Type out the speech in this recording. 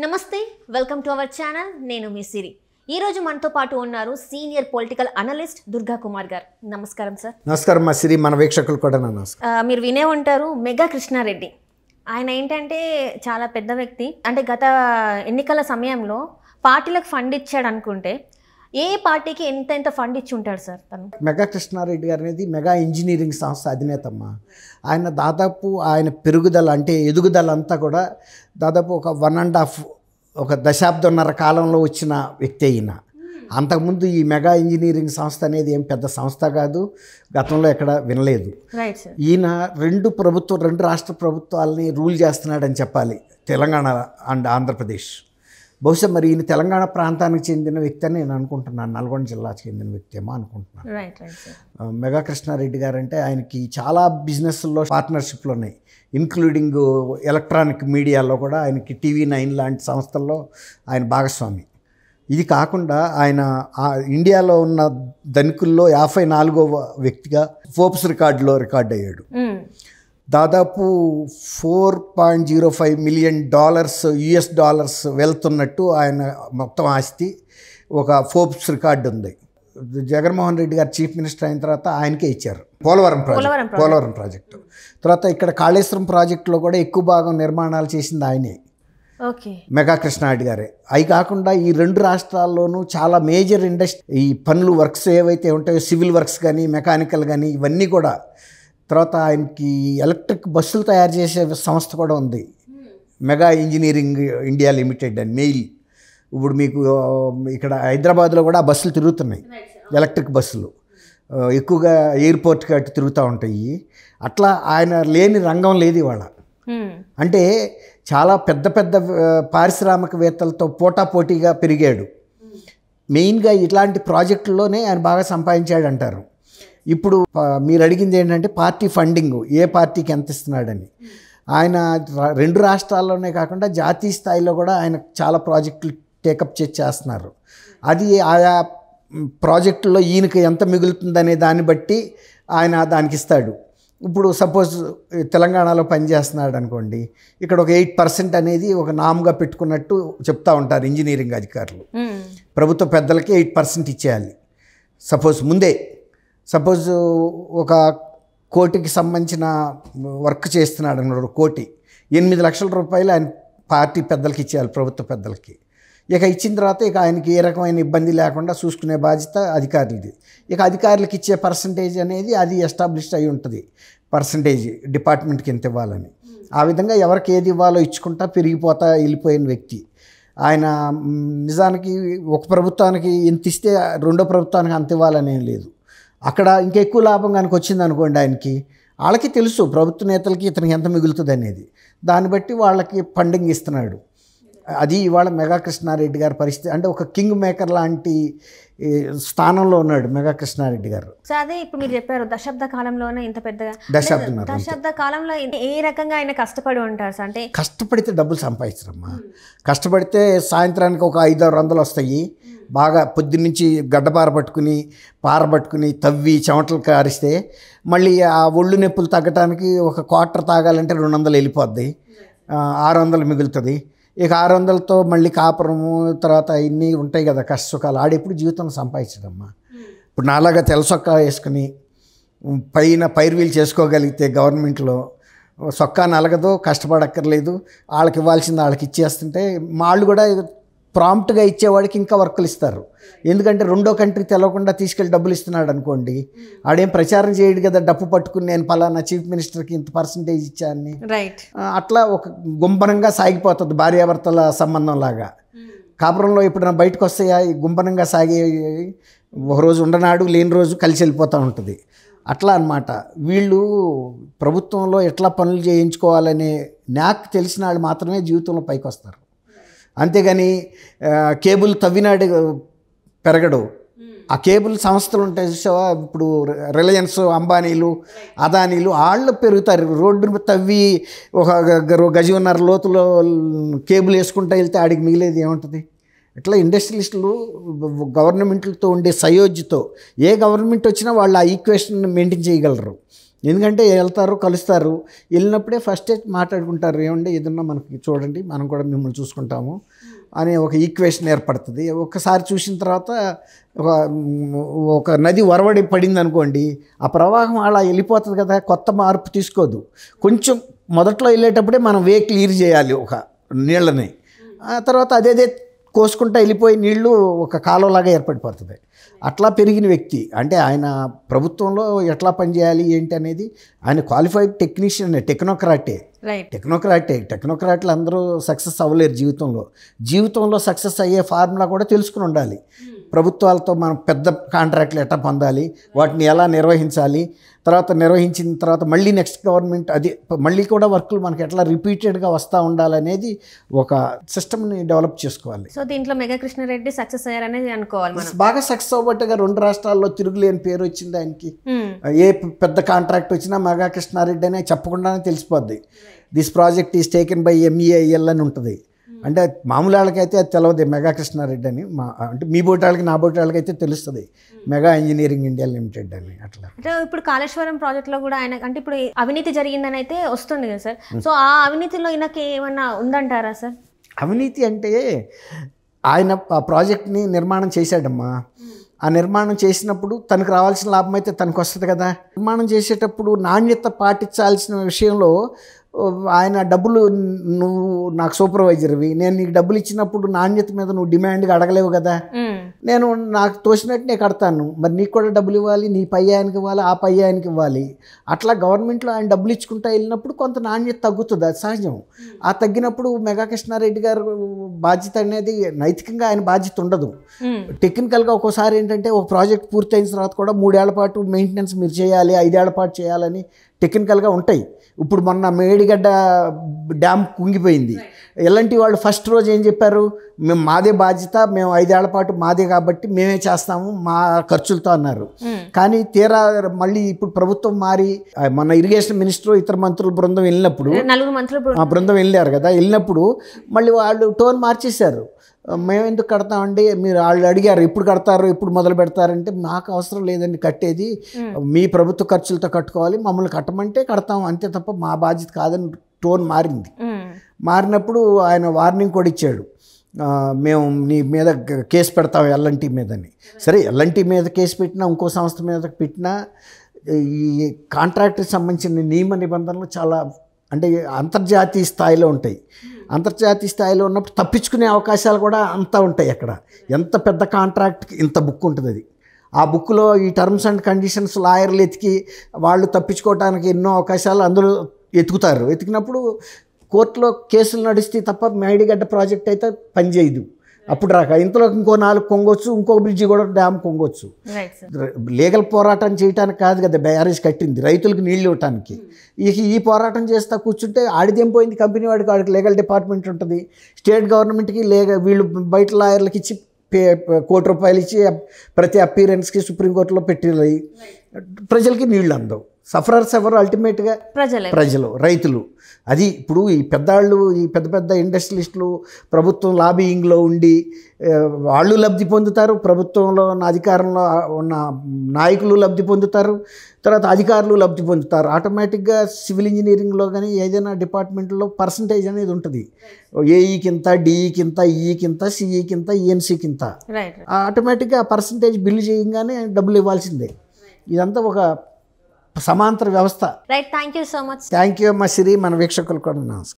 నమస్తే welcome to our channel నేను మీ సిరి ఈ రోజు మనతో పాటు ఉన్నారు senior political analyst Durga Kumar గారు. నమస్కారం సార్. నమస్కారం మా సిరి, మన వీక్షకులు కూడా నమస్కారం. మీరు వినే ఉంటారు మెగా కృష్ణారెడ్డి. ఆయన ఏంటంటే చాలా పెద్ద వ్యక్తి. అంటే గత ఎన్నికల సమయంలో పార్టీలకు ఫండ్ ఇచ్చాడు అనుకుంటే ఏ పార్టీకి ఎంత ఫండ్ ఇచ్చి ఉంటాడు సార్ తను? మెగా కృష్ణారెడ్డి గారు అనేది మెగా ఇంజనీరింగ్ సంస్థ అధినేతమ్మ. ఆయన దాదాపు ఆయన పెరుగుదల అంటే ఎదుగుదల అంతా కూడా దాదాపు ఒక 1.5 దశాబ్దంన్నర కాలంలో వచ్చిన వ్యక్తి అయిన. అంతకుముందు ఈ మెగా ఇంజనీరింగ్ సంస్థ అనేది ఏం పెద్ద సంస్థ కాదు, గతంలో ఎక్కడ వినలేదు. ఈయన రెండు రాష్ట్ర ప్రభుత్వాలని రూల్ చేస్తున్నాడని చెప్పాలి, తెలంగాణ అండ్ ఆంధ్రప్రదేశ్. బహుశా మరి ఈయన తెలంగాణ ప్రాంతానికి చెందిన వ్యక్తి అని నేను అనుకుంటున్నాను, నల్గొండ జిల్లాకు చెందిన వ్యక్తి ఏమో అనుకుంటున్నాను. మెగా కృష్ణారెడ్డి గారు అంటే ఆయనకి చాలా బిజినెస్లో పార్ట్నర్షిప్లు ఉన్నాయి, ఇంక్లూడింగ్ ఎలక్ట్రానిక్ మీడియాలో కూడా ఆయనకి TV9 లాంటి సంస్థల్లో ఆయన భాగస్వామి. ఇది కాకుండా ఆయన ఇండియాలో ఉన్న ధనికుల్లో 54వ వ్యక్తిగా ఫోర్బ్స్ రికార్డులో రికార్డ్ అయ్యాడు. దాదాపు $4.05 మిలియన్ US డాలర్స్ వెళ్తున్నట్టు ఆయన మొత్తం ఆస్తి ఒక ఫోర్బ్స్ రికార్డు ఉంది. జగన్మోహన్ రెడ్డి గారు చీఫ్ మినిస్టర్ అయిన తర్వాత ఆయనకే ఇచ్చారు పోలవరం ప్రాజెక్టు. తర్వాత ఇక్కడ కాళేశ్వరం ప్రాజెక్టులో కూడా ఎక్కువ భాగం నిర్మాణాలు చేసింది ఆయనే, మెగా కృష్ణారెడ్డి గారే. అవి కాకుండా ఈ రెండు రాష్ట్రాల్లోనూ చాలా మేజర్ ఇండస్ట్రీ ఈ పనులు వర్క్స్ ఏవైతే ఉంటాయో, సివిల్ వర్క్స్ కానీ మెకానికల్ కానీ ఇవన్నీ కూడా. తర్వాత ఆయనకి ఎలక్ట్రిక్ బస్సులు తయారు చేసే సంస్థ కూడా ఉంది, మెగా ఇంజనీరింగ్ ఇండియా లిమిటెడ్ అని మెయిల్. ఇప్పుడు మీకు ఇక్కడ హైదరాబాద్లో కూడా ఆ బస్సులు తిరుగుతున్నాయి, ఎలక్ట్రిక్ బస్సులు ఎక్కువగా ఎయిర్పోర్ట్ కట్టి తిరుగుతూ ఉంటాయి. అట్లా ఆయన లేని రంగం లేదు ఇవాళ. అంటే చాలా పెద్ద పెద్ద పారిశ్రామికవేత్తలతో పోటాపోటీగా పెరిగాడు. మెయిన్గా ఇట్లాంటి ప్రాజెక్టుల్లోనే ఆయన బాగా సంపాదించాడు అంటారు. ఇప్పుడు మీరు అడిగింది ఏంటంటే పార్టీ ఫండింగ్ ఏ పార్టీకి ఎంత ఇస్తున్నాడని. ఆయన రెండు రాష్ట్రాల్లోనే కాకుండా జాతీయ స్థాయిలో కూడా ఆయన చాలా ప్రాజెక్టులు టేకప్ చేస్తున్నారు. అది ఆయా ప్రాజెక్టుల్లో ఈయనకి ఎంత మిగులుతుందనే దాన్ని బట్టి ఆయన దానికి ఇస్తాడు. ఇప్పుడు సపోజ్ తెలంగాణలో పనిచేస్తున్నాడు అనుకోండి, ఇక్కడ ఒక 8% అనేది ఒక నామ్గా పెట్టుకున్నట్టు చెప్తా ఉంటారు ఇంజనీరింగ్ అధికారులు. ప్రభుత్వ పెద్దలకి 8% ఇచ్చేయాలి. సపోజ్ ఒక కోటికి సంబంధించిన వర్క్ చేస్తున్నాడు అన్నాడు, 8 లక్షల రూపాయలు ఆయన పార్టీ పెద్దలకి ఇచ్చేయాలి, ప్రభుత్వ పెద్దలకి. ఇక ఇచ్చిన తర్వాత ఇక ఆయనకి ఏ రకమైన ఇబ్బంది లేకుండా చూసుకునే బాధ్యత అధికారులది. ఇక అధికారులకు ఇచ్చే పర్సంటేజ్ అనేది అది ఎస్టాబ్లిష్డ్ అయి ఉంటుంది, పర్సంటేజ్ డిపార్ట్మెంట్కి ఎంత ఇవ్వాలని. ఆ విధంగా ఎవరికి ఏది ఇవ్వాలో ఇచ్చుకుంటా పెరిగిపోతా వెళ్ళిపోయిన వ్యక్తి ఆయన. నిజానికి ఒక ప్రభుత్వానికి ఎంత ఇస్తే రెండో ప్రభుత్వానికి అంత ఇవ్వాలని ఏం లేదు. అక్కడ ఇంకా ఎక్కువ లాభం కనుక వచ్చింది అనుకోండి, ఆయనకి వాళ్ళకి తెలుసు ప్రభుత్వ నేతలకి ఇతనికి ఎంత మిగులుతుంది అనేది, దాన్ని బట్టి వాళ్ళకి ఫండింగ్ ఇస్తున్నాడు. అది ఇవాళ మెగా కృష్ణారెడ్డి గారి పరిస్థితి. అంటే ఒక కింగ్ మేకర్ లాంటి స్థానంలో ఉన్నాడు మెగా కృష్ణారెడ్డి గారు. సో అదే ఇప్పుడు మీరు చెప్పారు దశాబ్ద కాలంలోనే ఇంత పెద్దగా, దశాబ్ద కాలంలో ఏ రకంగా ఆయన కష్టపడి ఉంటారు సార్? అంటే కష్టపడితే డబ్బులు సంపాదించరమ్మా. కష్టపడితే సాయంత్రానికి ఒక 500-600 వస్తాయి. బాగా పొద్దున్నుంచి గడ్డపార పట్టుకుని తవ్వి చెమటలు కారిస్తే మళ్ళీ ఆ ఒళ్ళు నొప్పులు తగ్గటానికి ఒక క్వార్టర్ తాగాలంటే 200 వెళ్ళిపోద్ది, 600 మిగులుతుంది. ఇక 600తో మళ్ళీ కాపురము తర్వాత ఇన్ని ఉంటాయి కదా కష్టసుఖాలు. ఆడెప్పుడు జీవితం సంపాదించడమ్మా. ఇప్పుడు నాలాగా తెల్లసొక్కా వేసుకుని పైన పైరువీలు చేసుకోగలిగితే గవర్నమెంట్లో సొక్కా నలగదు, కష్టపడక్కర్లేదు, వాళ్ళకి ఇవ్వాల్సింది వాళ్ళకి ఇచ్చేస్తుంటే వాళ్ళు కూడా ప్రాంప్ట్గా ఇచ్చేవాడికి ఇంకా వర్కులు ఇస్తారు. ఎందుకంటే రెండో కంట్రీ తెలవకుండా తీసుకెళ్ళి డబ్బులు ఇస్తున్నాడు అనుకోండి, ఆడేం ప్రచారం చేయడు కదా, డబ్బు పట్టుకుని నేను పలానా చీఫ్ మినిస్టర్కి ఇంత పర్సంటేజ్ ఇచ్చాను. అట్లా ఒక గుంపనంగా సాగిపోతుంది భార్యాభర్తల సంబంధం లాగా. కాపురంలో ఎప్పుడైనా బయటకు వస్తాయా గుంపనంగా సాగే, ఒకరోజు ఉండనాడు లేని రోజు కలిసి వెళ్ళిపోతూ ఉంటుంది. అట్లా అన్నమాట. వీళ్ళు ప్రభుత్వంలో ఎట్లా పనులు చేయించుకోవాలనే న్యాక్ తెలిసిన వాళ్ళు మాత్రమే జీవితంలో పైకి వస్తారు. అంతేగాని కేబుల్ తవ్వినాడు పెరగడు. ఆ కేబుల్ సంస్థలు ఉంటాయి చూసావా, ఇప్పుడు రిలయన్స్, అంబానీలు, అదానీలు, వాళ్ళు పెరుగుతారు. రోడ్డు తవ్వి ఒక 1.5 గజం లోతులో కేబుల్ వేసుకుంటూ వెళ్తే ఆడికి మిగిలేది ఏముంటుంది? ఇట్లా ఇండస్ట్రియలిస్టులు గవర్నమెంట్లతో ఉండే సయోధ్యతో ఏ గవర్నమెంట్ వచ్చినా వాళ్ళు ఆ ఈక్వేషన్ మెయింటైన్ చేయగలరు. ఎందుకంటే వెళ్తారు, కలుస్తారు, వెళ్ళినప్పుడే ఫస్టే మాట్లాడుకుంటారు, ఏమంటే ఏదన్నా మనకి చూడండి, మనం కూడా మిమ్మల్ని చూసుకుంటాము అనే ఒక ఈక్వేషన్ ఏర్పడుతుంది. ఒక్కసారి చూసిన తర్వాత ఒక నది ఒరవడి పడింది అనుకోండి, ఆ ప్రవాహం అలా వెళ్ళిపోతుంది కదా, కొత్త మార్పు తీసుకోదు. కొంచెం మొదట్లో వెళ్ళేటప్పుడే మనం వే క్లియర్ చేయాలి ఒక నీళ్ళని, ఆ తర్వాత అదేదే కోసుకుంటా వెళ్ళిపోయి నీళ్లు ఒక కాలువలాగా ఏర్పడిపోతుంది. అట్లా పెరిగిన వ్యక్తి. అంటే ఆయన ప్రభుత్వంలో ఎట్లా పనిచేయాలి ఏంటి అనేది, ఆయన క్వాలిఫైడ్ టెక్నీషియన్, టెక్నోక్రాట్లు అందరూ సక్సెస్ అవ్వలేరు జీవితంలో సక్సెస్ అయ్యే ఫార్ములా కూడా తెలుసుకుని ఉండాలి. ప్రభుత్వాలతో మనం పెద్ద కాంట్రాక్ట్లు ఎట్లా పొందాలి, వాటిని ఎలా నిర్వహించాలి, తర్వాత నిర్వహించిన తర్వాత మళ్ళీ నెక్స్ట్ గవర్నమెంట్ అది మళ్ళీ కూడా వర్కులు మనకి ఎట్లా రిపీటెడ్గా వస్తూ ఉండాలనేది ఒక సిస్టమ్ని డెవలప్ చేసుకోవాలి. సో దీంట్లో మెగా కృష్ణారెడ్డి సక్సెస్ అయ్యారనేది అనుకోవాలి మనం. బాగా సక్సెస్ అవ్వబట్టుగా 2 రాష్ట్రాల్లో తిరుగులేని పేరు వచ్చింది ఆయనకి. ఏ పెద్ద కాంట్రాక్ట్ వచ్చినా మెగా కృష్ణారెడ్డి అనే చెప్పకుండానే తెలిసిపోద్ది. This project is taken by MEIL అని ఉంటుంది. అంటే మామూలు వాళ్ళకైతే అది తెలియదు మెగా కృష్ణారెడ్డి అని, అంటే మీ బోటి వాళ్ళకి నా బోటి వాళ్ళకైతే తెలుస్తుంది మెగా ఇంజనీరింగ్ ఇండియా లిమిటెడ్ అని. అట్లా అంటే ఇప్పుడు కాళేశ్వరం ప్రాజెక్ట్లో కూడా ఆయన అంటే ఇప్పుడు అవినీతి జరిగిందని అయితే వస్తుంది కదా సార్, సో ఆ అవినీతిలో ఈయనకి ఏమన్నా ఉందంటారా సార్? అవినీతి అంటే ఆయన ఆ ప్రాజెక్ట్ని నిర్మాణం చేశాడమ్మా. ఆ నిర్మాణం చేసినప్పుడు తనకు రావాల్సిన లాభం అయితే తనకు వస్తుంది కదా. నిర్మాణం చేసేటప్పుడు నాణ్యత పాటించాల్సిన విషయంలో ఆయన డబ్బులు, నువ్వు నాకు సూపర్వైజర్వి, నేను నీకు డబ్బులు ఇచ్చినప్పుడు నాణ్యత మీద నువ్వు డిమాండ్గా అడగలేవు కదా. నేను నాకు తోచినట్టు నేను కడతాను, మరి నీకు కూడా డబ్బులు ఇవ్వాలి, నీ పై ఆయనకి ఇవ్వాలి, ఆ పై ఆయనకి ఇవ్వాలి. అట్లా గవర్నమెంట్లో ఆయన డబ్బులు ఇచ్చుకుంటా వెళ్ళినప్పుడు కొంత నాణ్యత తగ్గుతుంది, అది సహజం. ఆ తగ్గినప్పుడు మెగా కృష్ణారెడ్డి గారు బాధ్యత అనేది నైతికంగా ఆయన బాధ్యత ఉండదు. టెక్నికల్గా ఒక్కోసారి ఏంటంటే ఒక ప్రాజెక్ట్ పూర్తయిన తర్వాత కూడా 3 ఏళ్ల పాటు మెయింటెనెన్స్ మీరు చేయాలి, 5 ఏళ్ల పాటు చేయాలని టెక్నికల్గా ఉంటాయి. ఇప్పుడు మొన్న మేడిగడ్డ డ్యామ్ కుంగిపోయింది. ఎలాంటి వాళ్ళు ఫస్ట్ రోజు ఏం చెప్పారు, మేము మాదే బాధ్యత, మేము 5 ఏళ్ల పాటు మాదే కాబట్టి మేమే చేస్తాము మా ఖర్చులతో అన్నారు. కానీ తీరా మళ్ళీ ఇప్పుడు ప్రభుత్వం మారి మన ఇరిగేషన్ మినిస్టర్ ఇతర మంత్రుల బృందం వెళ్ళినప్పుడు, 4 మంత్రులు ఆ బృందం వెళ్ళారు కదా, వెళ్ళినప్పుడు మళ్ళీ వాళ్ళు టోన్ మార్చేశారు. మేము ఎందుకు కడతామండి, మీరు వాళ్ళు అడిగారు ఎప్పుడు కడతారు, ఎప్పుడు మొదలు పెడతారంటే మాకు అవసరం లేదండి కట్టేది, మీ ప్రభుత్వ ఖర్చులతో కట్టుకోవాలి, మమ్మల్ని కట్టమంటే కడతాం అంతే తప్ప మా బాధ్యత కాదని టోన్ మారింది. మారినప్పుడు ఆయన వార్నింగ్ కూడా ఇచ్చాడు, మేము నీ మీద కేసు పెడతాం L&T మీదని. సరే L&T మీద కేసు పెట్టినా ఇంకో సంస్థ మీద పెట్టినా ఈ కాంట్రాక్ట్కి సంబంధించిన నియమ నిబంధనలు చాలా అంటే అంతర్జాతీయ స్థాయిలో ఉంటాయి. అంతర్జాతీయ స్థాయిలో ఉన్నప్పుడు తప్పించుకునే అవకాశాలు కూడా అంతా ఉంటాయి. అక్కడ ఎంత పెద్ద కాంట్రాక్ట్కి ఇంత బుక్ ఉంటుంది, అది ఆ బుక్లో ఈ టర్మ్స్ అండ్ కండిషన్స్ లాయర్లు ఎతికి వాళ్ళు తప్పించుకోవడానికి ఎన్నో అవకాశాలు అందులో ఎతుకుతారు. ఎతికినప్పుడు కోర్టులో కేసులు నడిస్తే తప్ప మేడిగడ్డ ప్రాజెక్ట్ అయితే పనిచేయదు. అప్పుడు రాక ఇంతలో ఇంకో 4 కొంగొచ్చు, ఇంకో బ్రిడ్జి కూడా డ్యామ్ కొంగొచ్చు. లీగల్ పోరాటం చేయడానికి కాదు కదా బ్యారేజ్ కట్టింది, రైతులకు నీళ్ళు ఇవ్వటానికి. ఈ పోరాటం చేస్తా కూర్చుంటే ఆడిదేం పోయింది, కంపెనీ వాడికి లీగల్ డిపార్ట్మెంట్ ఉంటుంది, స్టేట్ గవర్నమెంట్కి వీళ్ళు బయట లాయర్లకి ఇచ్చి ₹1 కోటి ఇచ్చి ప్రతి అపీరెన్స్కి సుప్రీంకోర్టులో పెట్టాలి. ప్రజలకి నీళ్ళు అందవు. సఫరర్స్ ఎవరు అల్టిమేట్గా ప్రజలు, రైతులు. అది ఇప్పుడు ఈ పెద్దాళ్ళు, ఈ పెద్ద పెద్ద ఇండస్ట్రియలిస్టులు ప్రభుత్వం లాబీయింగ్లో ఉండి వాళ్ళు లబ్ధి పొందుతారు, ప్రభుత్వంలో ఉన్న అధికారంలో ఉన్న నాయకులు లబ్ధి పొందుతారు, తర్వాత అధికారులు లబ్ధి పొందుతారు. ఆటోమేటిక్గా సివిల్ ఇంజనీరింగ్లో కానీ ఏదైనా డిపార్ట్మెంట్లో పర్సంటేజ్ అనేది ఉంటుంది. ఏఈకింత, డిఈకింత, ఈకింత, సిఈకింత, ఈఎన్సీకింత. ఆటోమేటిక్గా ఆ పర్సంటేజ్ బిల్లు చేయగానే డబ్బులు ఇవ్వాల్సిందే. ఇదంతా ఒక సమాంతర వ్యవస్థ. Right, thank you so much. Thank you అమ్మ సిరి, మన వీక్షకులు కూడా నమస్కారం.